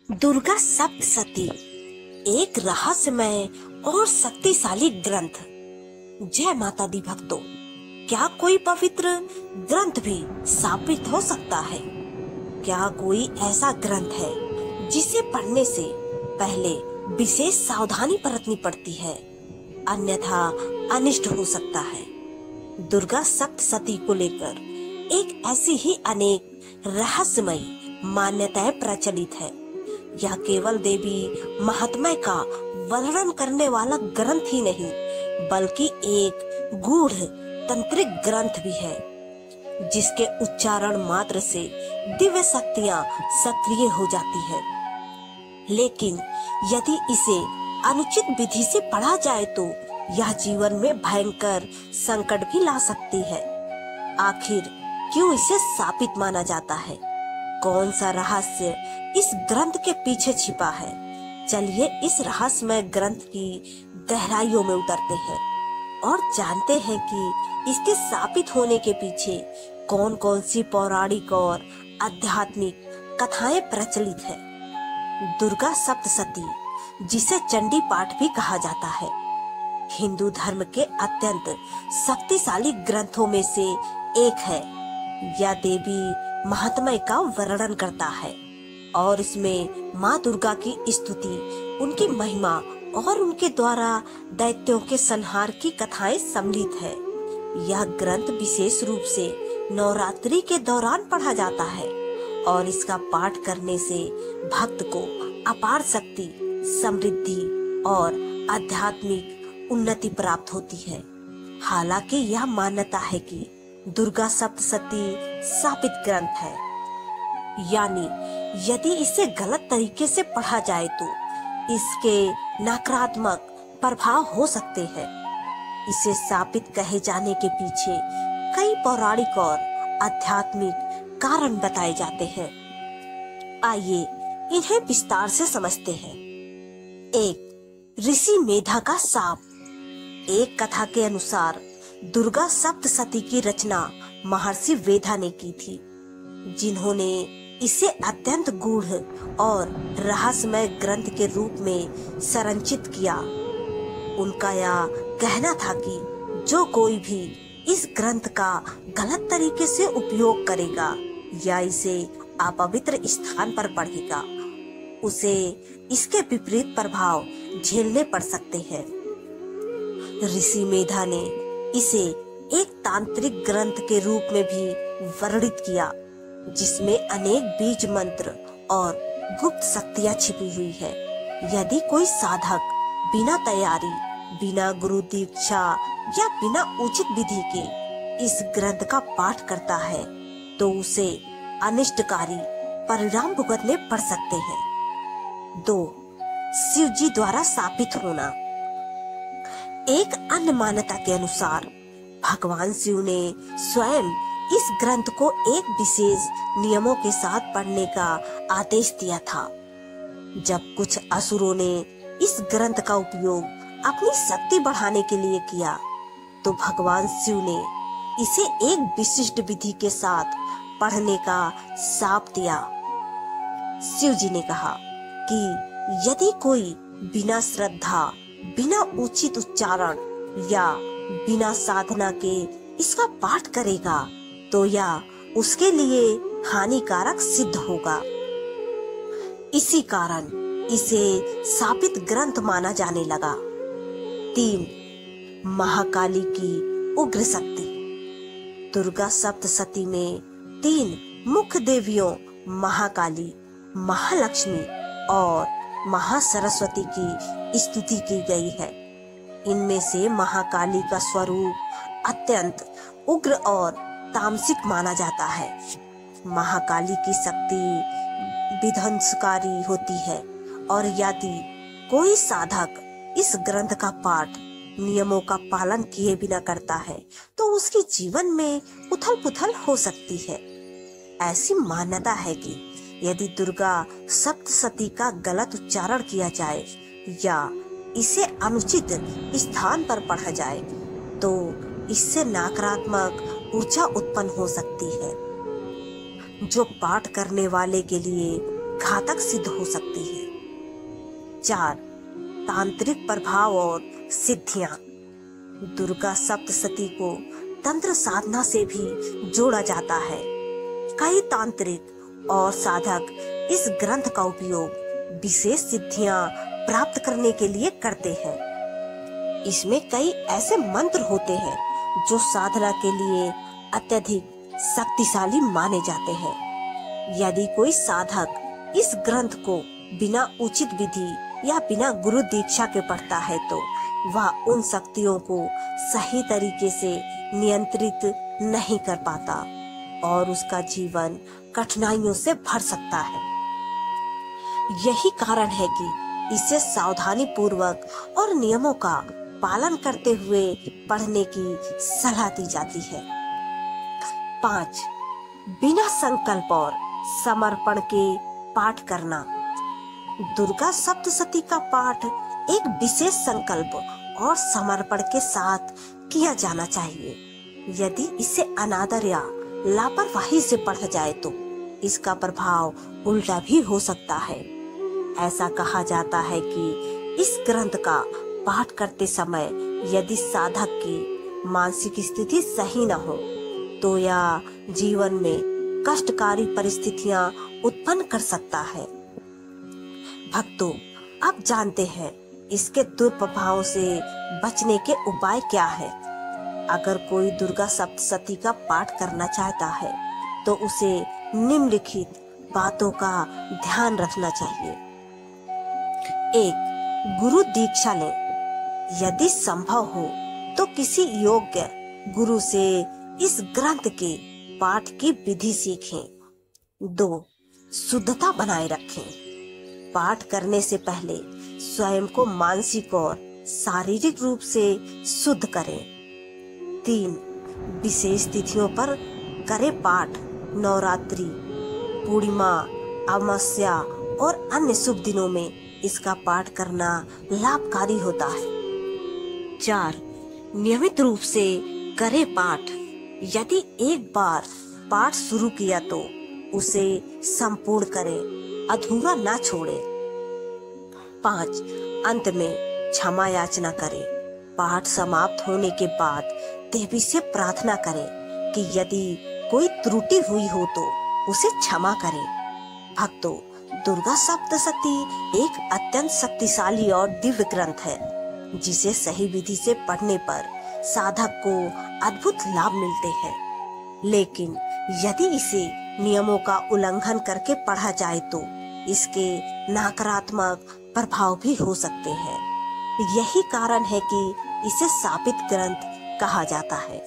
दुर्गा सप्तशती एक रहस्यमय और शक्तिशाली ग्रंथ। जय माता दी भक्तों, क्या कोई पवित्र ग्रंथ भी साबित हो सकता है? क्या कोई ऐसा ग्रंथ है जिसे पढ़ने से पहले विशेष सावधानी बरतनी पड़ती है, अन्यथा अनिष्ट हो सकता है? दुर्गा सप्तशती को लेकर एक ऐसी ही अनेक रहस्यमयी मान्यताएं प्रचलित है। यह केवल देवी महात्म्य का वर्णन करने वाला ग्रंथ ही नहीं, बल्कि एक गूढ़ तंत्रिक ग्रंथ भी है, जिसके उच्चारण मात्र से दिव्य शक्तियां सक्रिय हो जाती है। लेकिन यदि इसे अनुचित विधि से पढ़ा जाए तो यह जीवन में भयंकर संकट भी ला सकती है। आखिर क्यों इसे शापित माना जाता है? कौन सा रहस्य इस ग्रंथ के पीछे छिपा है? चलिए इस रहस्यमय ग्रंथ की गहराइयों में उतरते हैं और जानते हैं कि इसके शापित होने के पीछे कौन कौन सी पौराणिक और आध्यात्मिक कथाएं प्रचलित है। दुर्गा सप्तशती, जिसे चंडी पाठ भी कहा जाता है, हिंदू धर्म के अत्यंत शक्तिशाली ग्रंथों में से एक है। यह देवी महात्म्य का वर्णन करता है और इसमें माँ दुर्गा की स्तुति, उनकी महिमा और उनके द्वारा दैत्यों के संहार की कथाएं सम्मिलित है। यह ग्रंथ विशेष रूप से नवरात्रि के दौरान पढ़ा जाता है और इसका पाठ करने से भक्त को अपार शक्ति, समृद्धि और आध्यात्मिक उन्नति प्राप्त होती है। हालांकि यह मान्यता है कि दुर्गा सप्तशती शापित ग्रंथ है, यानी यदि इसे गलत तरीके से पढ़ा जाए तो इसके नकारात्मक प्रभाव हो सकते हैं। इसे शापित कहे जाने के पीछे कई पौराणिक और आध्यात्मिक कारण बताए जाते हैं। आइए इन्हें विस्तार से समझते हैं। एक, ऋषि मेधा का शाप। एक कथा के अनुसार दुर्गा सप्तशती की रचना महर्षि वेदा ने की थी, जिन्होंने इसे अत्यंत गूढ़ और रहस्यमय ग्रंथ के रूप में संरचित किया। उनका यह कहना था कि जो कोई भी इस ग्रंथ का गलत तरीके से उपयोग करेगा या इसे अपवित्र स्थान पर पढ़ेगा, उसे इसके विपरीत प्रभाव झेलने पड़ सकते हैं। ऋषि मेधा ने इसे एक तांत्रिक ग्रंथ के रूप में भी वर्णित किया, जिसमें अनेक बीज मंत्र और गुप्त शक्तियां छिपी हुई है। यदि कोई साधक बिना तैयारी, बिना गुरु दीक्षा या बिना उचित विधि के इस ग्रंथ का पाठ करता है तो उसे अनिष्टकारी परिणाम भुगतने पड़ सकते हैं। 2, शिव जी द्वारा शापित होना। एक अन्य मान्यता के अनुसार भगवान शिव ने स्वयं इस ग्रंथ को एक विशेष नियमों के साथ पढ़ने का आदेश दिया था। जब कुछ असुरों ने इस ग्रंथ का उपयोग अपनी शक्ति बढ़ाने के लिए किया, तो भगवान शिव ने इसे एक विशिष्ट विधि के साथ पढ़ने का शाप दिया। शिव जी ने कहा कि यदि कोई बिना श्रद्धा, बिना उचित उच्चारण या बिना साधना के इसका पाठ करेगा तो यह उसके लिए हानिकारक सिद्ध होगा। इसी कारण इसे शापित ग्रंथ माना जाने लगा। 3, महाकाली की उग्र शक्ति। दुर्गा सप्तशती में 3 मुख्य देवियों महाकाली, महालक्ष्मी और महासरस्वती की स्तुति की गई है। इनमें से महाकाली का स्वरूप अत्यंत उग्र और तामसिक माना जाता है। महाकाली की शक्ति विध्वंसकारी होती है और यदि कोई साधक इस ग्रंथ का पाठ नियमों का पालन किए बिना करता है तो उसके जीवन में उथल पुथल हो सकती है। ऐसी मान्यता है कि यदि दुर्गा सप्तशती का गलत उच्चारण किया जाए या इसे अनुचित स्थान पर पढ़ा जाए तो इससे नकारात्मक ऊर्जा उत्पन्न हो सकती है, जो पाठ करने वाले के लिए घातक सिद्ध हो सकती है। 4. तांत्रिक प्रभाव और सिद्धियां। दुर्गा सप्तशती को तंत्र साधना से भी जोड़ा जाता है। कई तांत्रिक और साधक इस ग्रंथ का उपयोग विशेष सिद्धियां प्राप्त करने के लिए करते हैं। इसमें कई ऐसे मंत्र होते हैं जो साधना के लिए अत्यधिक शक्तिशाली माने जाते हैं। यदि कोई साधक इस ग्रंथ को बिना उचित विधि या बिना गुरु दीक्षा के पढ़ता है तो वह उन शक्तियों को सही तरीके से नियंत्रित नहीं कर पाता और उसका जीवन कठिनाइयों से भर सकता है। यही कारण है कि इसे सावधानी पूर्वक और नियमों का पालन करते हुए पढ़ने की सलाह दी जाती है। 5. बिना संकल्प और समर्पण के पाठ करना। दुर्गा सप्तशती का पाठ एक विशेष संकल्प और समर्पण के साथ किया जाना चाहिए। यदि इसे अनादर या लापरवाही से पढ़ा जाए तो इसका प्रभाव उल्टा भी हो सकता है। ऐसा कहा जाता है कि इस ग्रंथ का पाठ करते समय यदि साधक की मानसिक स्थिति सही न हो तो यह जीवन में कष्टकारी परिस्थितियां उत्पन्न कर सकता है। भक्तों, अब जानते हैं इसके दुष्प्रभावों से बचने के उपाय क्या है। अगर कोई दुर्गा सप्तशती का पाठ करना चाहता है तो उसे निम्नलिखित बातों का ध्यान रखना चाहिए। 1. गुरु दीक्षा लें। यदि संभव हो तो किसी योग्य गुरु से इस ग्रंथ के पाठ की विधि सीखें। 2. शुद्धता बनाए रखें। पाठ करने से पहले स्वयं को मानसिक और शारीरिक रूप से शुद्ध करें। 3. विशेष तिथियों पर करें पाठ। नवरात्रि, पूर्णिमा, अमावस्या और अन्य शुभ दिनों में इसका पाठ करना लाभकारी होता है। 4. नियमित रूप से करें पाठ। यदि एक बार पाठ शुरू किया तो उसे संपूर्ण करें, अधूरा ना छोड़ें। 5. अंत में क्षमा याचना करें। पाठ समाप्त होने के बाद देवी से प्रार्थना करें कि यदि कोई त्रुटि हुई हो तो उसे क्षमा करें। भक्तों, दुर्गा सप्तशती एक अत्यंत शक्तिशाली और दिव्य ग्रंथ है जिसे सही विधि से पढ़ने पर साधक को अद्भुत लाभ मिलते हैं। लेकिन यदि इसे नियमों का उल्लंघन करके पढ़ा जाए तो इसके नकारात्मक प्रभाव भी हो सकते हैं। यही कारण है कि इसे शापित ग्रंथ कहा जाता है।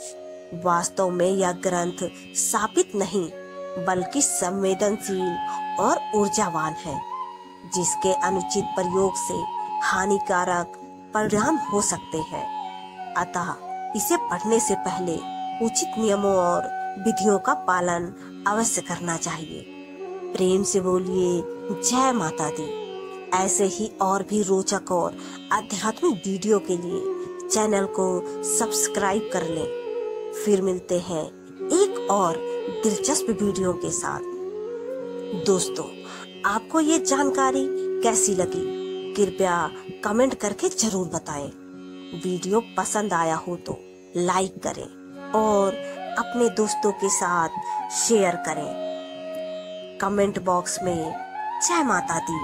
वास्तव में यह ग्रंथ शापित नहीं बल्कि संवेदनशील और ऊर्जावान है, जिसके अनुचित प्रयोग से हानिकारक परिणाम हो सकते हैं। अतः इसे पढ़ने से पहले उचित नियमों और विधियों का पालन अवश्य करना चाहिए। प्रेम से बोलिए जय माता दी। ऐसे ही और भी रोचक और आध्यात्मिक वीडियो के लिए चैनल को सब्सक्राइब कर लें। फिर मिलते हैं एक और दिलचस्प वीडियो के साथ। दोस्तों, आपको ये जानकारी कैसी लगी कृपया कमेंट करके जरूर बताएं। वीडियो पसंद आया हो तो लाइक करें और अपने दोस्तों के साथ शेयर करें। कमेंट बॉक्स में जय माता दी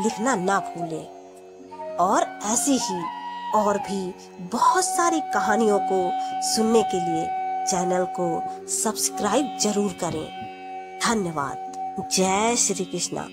लिखना ना भूलें और ऐसी ही और भी बहुत सारी कहानियों को सुनने के लिए चैनल को सब्सक्राइब जरूर करें। धन्यवाद। जय श्री कृष्णा।